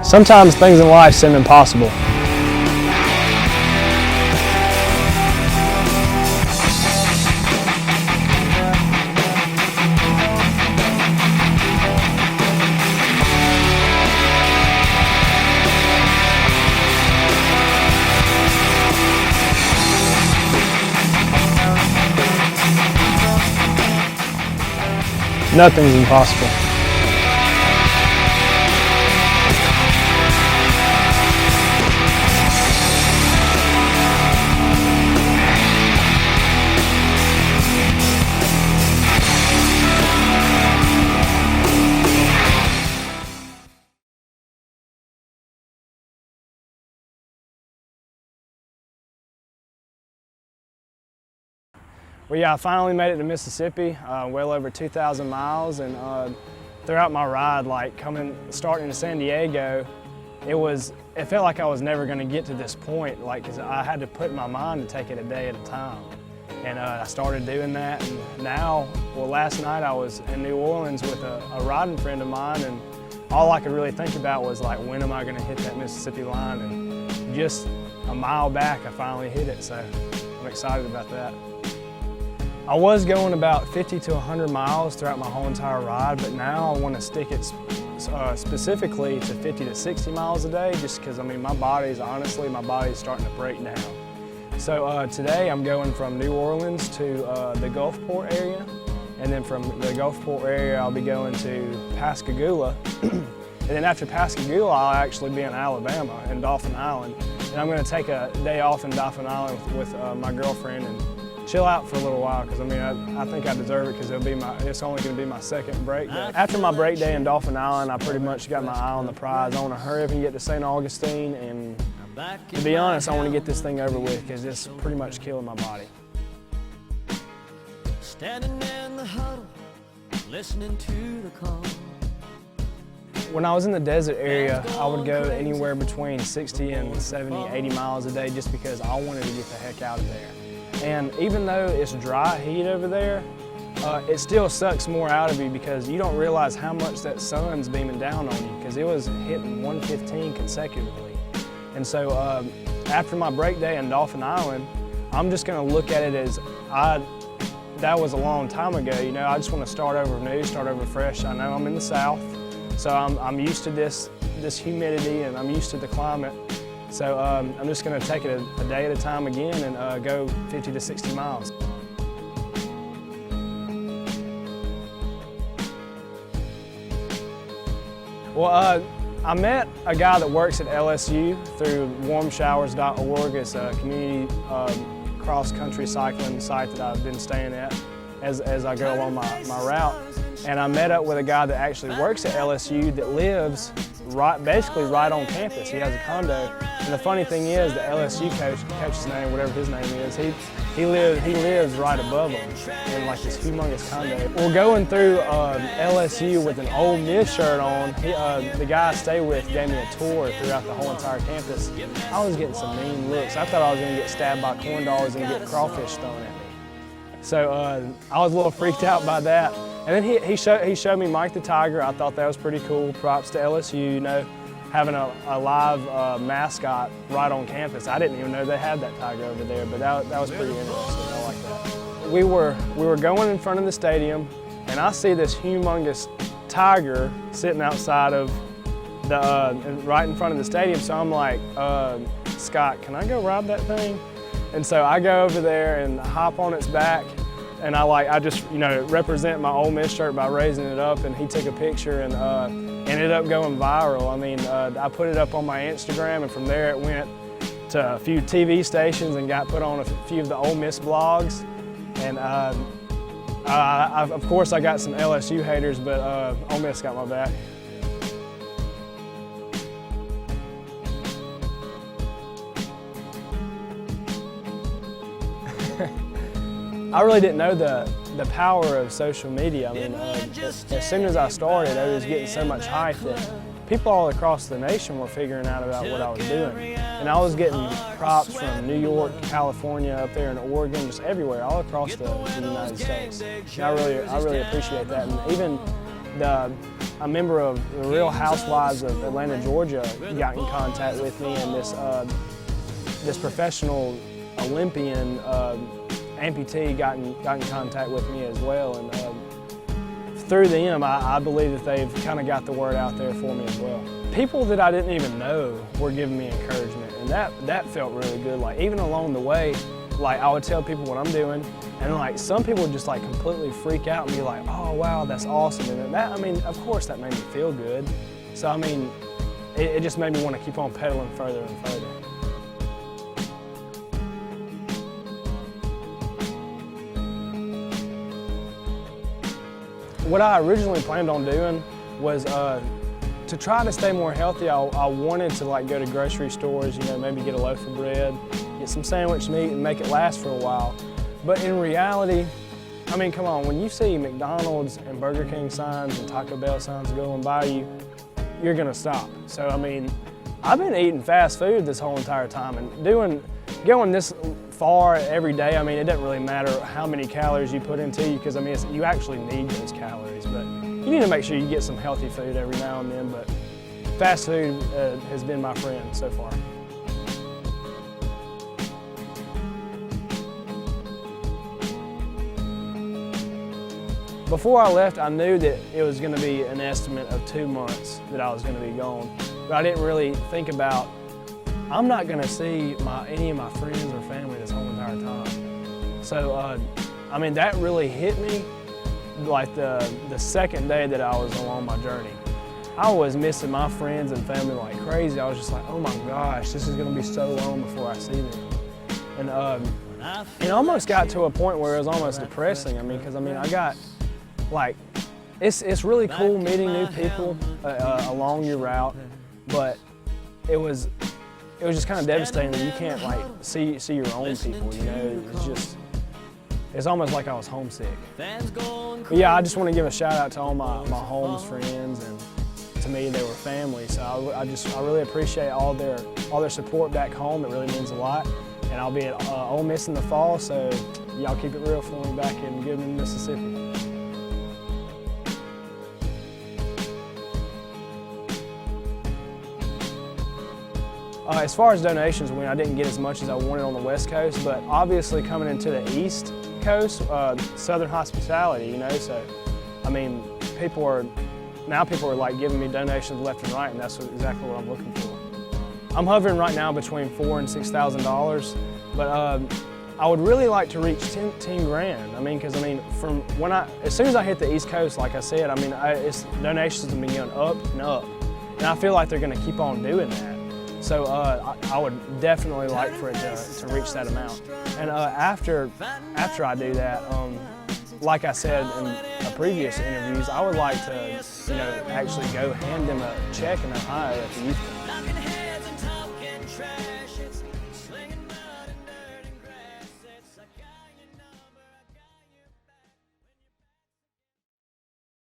Sometimes things in life seem impossible. Nothing's impossible. Well, yeah, I finally made it to Mississippi, well over 2,000 miles, and throughout my ride, like starting in San Diego, it felt like I was never going to get to this point, like, 'cause I had to put in my mind to take it a day at a time. And I started doing that, and now, well, last night I was in New Orleans with a riding friend of mine, and all I could really think about was, like, when am I going to hit that Mississippi line? And just a mile back, I finally hit it, so I'm excited about that. I was going about 50 to 100 miles throughout my whole entire ride, but now I want to stick it specifically to 50 to 60 miles a day, just because, I mean, honestly, my body's starting to break down. So today I'm going from New Orleans to the Gulfport area, and then from the Gulfport area I'll be going to Pascagoula, and then after Pascagoula I'll actually be in Alabama, in Dauphin Island, and I'm going to take a day off in Dauphin Island with my girlfriend and chill out for a little while, because I mean, I think I deserve it, because it's only going to be my second break day. After my break day in Dauphin Island, I pretty much got my eye on the prize. I want to hurry up and get to St. Augustine, and to be honest, I want to get this thing over with, because it's pretty much killing my body. Standing in the huddle, listening to the call. When I was in the desert area, I would go anywhere between 60 and 70, 80 miles a day, just because I wanted to get the heck out of there. And even though it's dry heat over there, it still sucks more out of you, because you don't realize how much that sun's beaming down on you, because it was hitting 115 consecutively. And so after my break day in Dauphin Island, I'm just going to look at it as that was a long time ago. You know, I just want to start over new, start over fresh. I know I'm in the South, so I'm used to this humidity, and I'm used to the climate. So I'm just going to take it a day at a time again, and go 50 to 60 miles. Well, I met a guy that works at LSU through warmshowers.org. It's a community cross-country cycling site that I've been staying at as I go along my route. And I met up with a guy that actually works at LSU that lives basically right on campus. He has a condo. And the funny thing is, the LSU coach's name, whatever his name is, he lives right above him in like this humongous condo. Well, going through LSU with an Ole Miss shirt on, the guy I stay with gave me a tour throughout the whole entire campus. I was getting some mean looks. I thought I was going to get stabbed by corn dogs and get crawfish thrown at me. So I was a little freaked out by that. And then he showed me Mike the Tiger. I thought that was pretty cool. Props to LSU, you know, having a live mascot right on campus. I didn't even know they had that tiger over there, but that was pretty interesting. I like that. We were going in front of the stadium, and I see this humongous tiger sitting outside of right in front of the stadium. So I'm like, Scott, can I go ride that thing? And so I go over there and hop on its back. And I just, you know, represent my Ole Miss shirt by raising it up, and he took a picture and ended up going viral. I mean, I put it up on my Instagram, and from there it went to a few TV stations and got put on a few of the Ole Miss blogs. And of course I got some LSU haters, but Ole Miss got my back. I really didn't know the power of social media. I mean, as soon as I started, I was getting so much hype that people all across the nation were figuring out about what I was doing. And I was getting props from New York, California, up there in Oregon, just everywhere, all across the United States. And I really appreciate that. And even a member of the Real Housewives of Atlanta, Georgia got in contact with me, and this professional Olympian amputee got in contact with me as well. And through them, I believe that they've kind of got the word out there for me as well. People that I didn't even know were giving me encouragement, and that felt really good. Like, even along the way, like, I would tell people what I'm doing, and like some people would just like completely freak out and be like, "Oh wow, that's awesome!" And that, I mean, of course, that made me feel good. So I mean, it just made me want to keep on pedaling further and further. What I originally planned on doing was to try to stay more healthy. I wanted to like go to grocery stores, you know, maybe get a loaf of bread, get some sandwich meat and make it last for a while. But in reality, I mean, come on, when you see McDonald's and Burger King signs and Taco Bell signs going by you, you're gonna stop. So I mean, I've been eating fast food this whole entire time, and going this far every day, I mean, it doesn't really matter how many calories you put into you, because I mean, you actually need those calories, but you need to make sure you get some healthy food every now and then. But fast food has been my friend so far. Before I left, I knew that it was going to be an estimate of 2 months that I was going to be gone, but I didn't really think about, I'm not going to see any of my friends or family this whole entire time. So, I mean, that really hit me like the second day that I was along my journey. I was missing my friends and family like crazy. I was just like, oh my gosh, this is going to be so long before I see them. And it almost got to a point where it was almost depressing. I mean, because I mean, I got like, it's really cool meeting new people along your route, but it was just kind of devastating that you can't like see your own people, you know. It's almost like I was homesick. But yeah, I just want to give a shout out to all my Holmes friends, and to me they were family. So I really appreciate all their support back home. It really means a lot. And I'll be at Ole Miss in the fall, so y'all keep it real for me back in Goodman, Mississippi. As far as donations, I didn't get as much as I wanted on the West Coast, but obviously coming into the East Coast, Southern hospitality, you know, so I mean, people are like giving me donations left and right, and that's exactly what I'm looking for. I'm hovering right now between $4,000 and $6,000, but I would really like to reach 10 grand. I mean, because I mean, as soon as I hit the East Coast, like I said, I mean, donations have been going up and up, and I feel like they're going to keep on doing that. So I would definitely like for it to reach that amount. And after I do that, like I said in previous interviews, I would like to, you know, actually go hand them a check in Ohio at the youth camp.